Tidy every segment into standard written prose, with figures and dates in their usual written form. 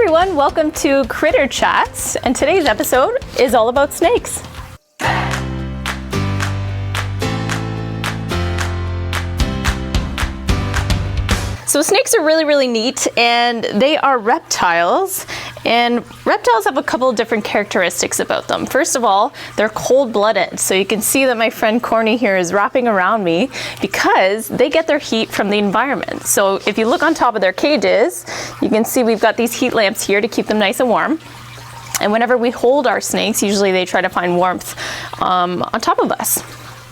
everyone, welcome to Critter Chats, and today's episode is all about snakes. So snakes are really neat, and they are reptiles, and reptiles have a couple of different characteristics about them. First of all, they're cold-blooded, so you can see that my friend Corny here is wrapping around me because they get their heat from the environment. So if you look on top of their cages, you can see we've got these heat lamps here to keep them nice and warm. And whenever we hold our snakes, usually they try to find warmth on top of us.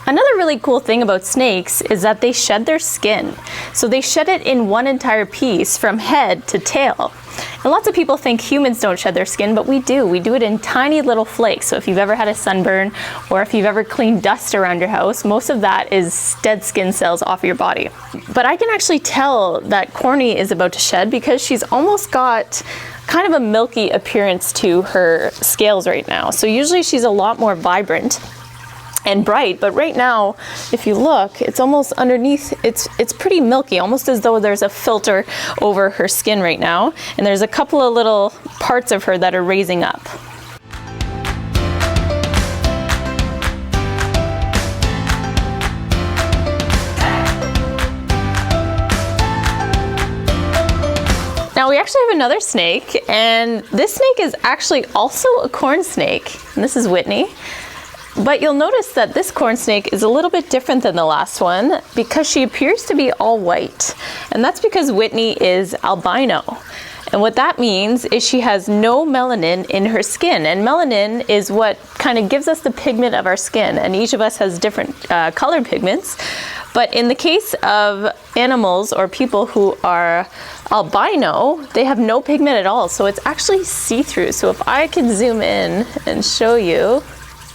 Another really cool thing about snakes is that they shed their skin. So they shed it in one entire piece from head to tail. And lots of people think humans don't shed their skin, but we do. We do it in tiny little flakes. So if you've ever had a sunburn or if you've ever cleaned dust around your house, most of that is dead skin cells off your body. But I can actually tell that Corny is about to shed because she's almost got kind of a milky appearance to her scales right now. So usually she's a lot more vibrant and bright, but right now, if you look, it's almost underneath, it's pretty milky, almost as though there's a filter over her skin right now, and there's a couple of little parts of her that are raising up. Now we actually have another snake, and this snake is actually also a corn snake, and this is Whitney. But you'll notice that this corn snake is a little bit different than the last one because she appears to be all white. And that's because Whitney is albino. And what that means is she has no melanin in her skin. And melanin is what kind of gives us the pigment of our skin. And each of us has different colored pigments. But in the case of animals or people who are albino, they have no pigment at all. So it's actually see-through. So if I can zoom in and show you,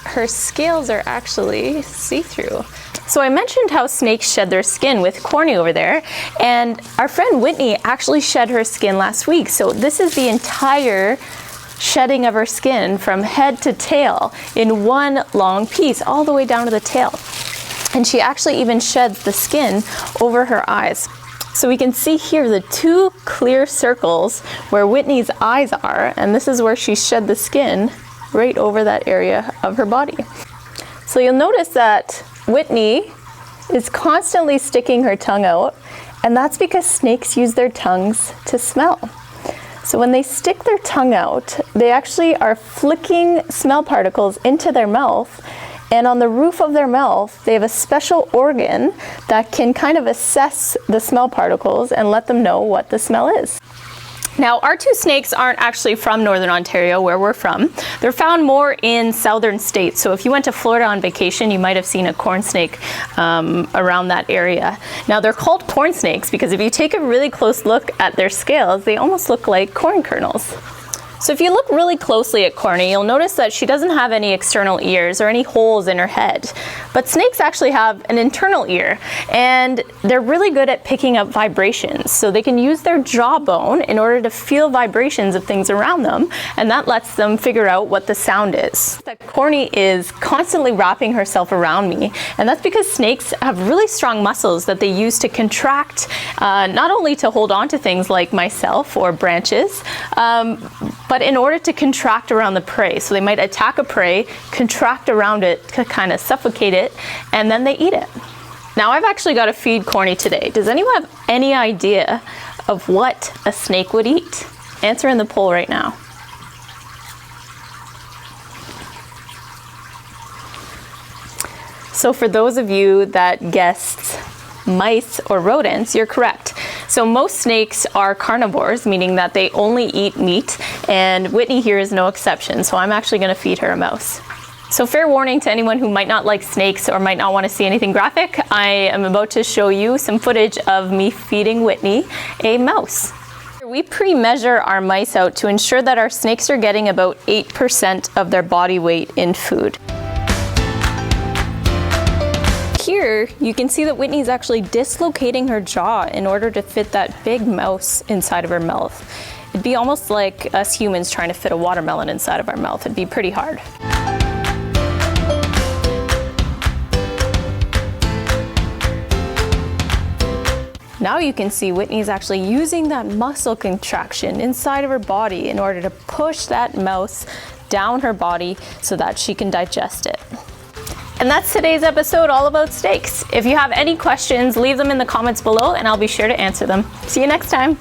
her scales are actually see-through. So I mentioned how snakes shed their skin with Corny over there, and our friend Whitney actually shed her skin last week. So this is the entire shedding of her skin from head to tail in one long piece, all the way down to the tail. And she actually even sheds the skin over her eyes. So we can see here the two clear circles where Whitney's eyes are, and this is where she shed the skin right over that area of her body. So you'll notice that Whitney is constantly sticking her tongue out, and that's because snakes use their tongues to smell. So when they stick their tongue out, they actually are flicking smell particles into their mouth, and on the roof of their mouth, they have a special organ that can kind of assess the smell particles and let them know what the smell is. Now, our two snakes aren't actually from Northern Ontario, where we're from. They're found more in southern states. So if you went to Florida on vacation, you might have seen a corn snake around that area. Now, they're called corn snakes because if you take a really close look at their scales, they almost look like corn kernels. So if you look really closely at Corny, you'll notice that she doesn't have any external ears or any holes in her head. But snakes actually have an internal ear, and they're really good at picking up vibrations. So they can use their jawbone in order to feel vibrations of things around them, and that lets them figure out what the sound is. That Corny is constantly wrapping herself around me, and that's because snakes have really strong muscles that they use to contract, not only to hold on to things like myself or branches, but in order to contract around the prey. So they might attack a prey, contract around it to kind of suffocate it, and then they eat it. Now I've actually got to feed Corny today. Does anyone have any idea of what a snake would eat? Answer in the poll right now. So for those of you that guessed mice or rodents, you're correct. So most snakes are carnivores, meaning that they only eat meat, and Whitney here is no exception, so I'm actually going to feed her a mouse. So fair warning to anyone who might not like snakes or might not want to see anything graphic, I am about to show you some footage of me feeding Whitney a mouse. We pre-measure our mice out to ensure that our snakes are getting about 8% of their body weight in food. Here, you can see that Whitney's actually dislocating her jaw in order to fit that big mouse inside of her mouth. It'd be almost like us humans trying to fit a watermelon inside of our mouth. It'd be pretty hard. Now you can see Whitney's actually using that muscle contraction inside of her body in order to push that mouse down her body so that she can digest it. And that's today's episode all about snakes. If you have any questions, leave them in the comments below and I'll be sure to answer them. See you next time.